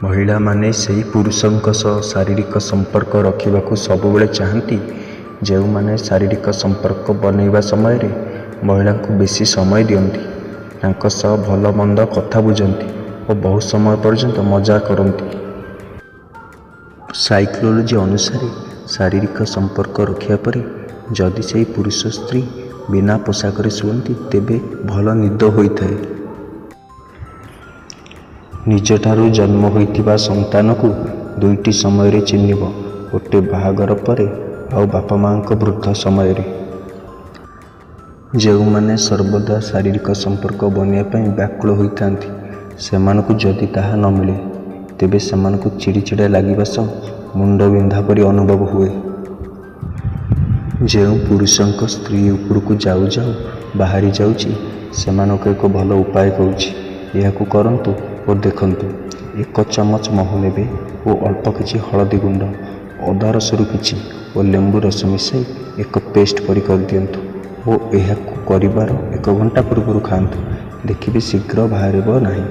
महिला माने सेही पुरुषों सह शारीरिक संपर्क रखिबाकू सबुबले चाहती जो माने शारीरिक संपर्क बनैबा समय रे महिला को बेसी समय दियंती, तांको सह भल मंद कथा बुझंती और बहुत समय पर्यंत मजा करती। साइकोलॉजी अनुसार शारीरिक संपर्क रखिया परे जदि से पुरुष स्त्री बिना पोशाक शुअती तेबे भल निद होइथाए। निजठारु जन्म होइतिबा संतान को दुईटी समय रे चिन्हिब, गोटे बाहागर परे आउ बापा माँ वृद्ध समय रे। जो माने सर्वदा शारीरिक संपर्क बनवाई व्याकुल होइथांती सेमानकु जदि ताहा न मिले तेबे सेमानकु चिड़चिड़ा लगिबा सह मुंड बिंधा परी अनुभव हुए। जो पुरुषों स्त्री उपरकू जाऊ जाऊ बाहरी जाउची सेमानक एक भल उपाय कहूची, यहाकू करंतु और देखंतु। 1 चमच महू नेबे और अल्प किछि हलदी गुंड, अदा रसरु किछि और लेंबू रस मिसाई एक पेस्ट परी कर दियंतु और यहाकू करिबार 1 घंटा पूर्व खांतु, देखिबे शीघ्र बाहरिबो नाही।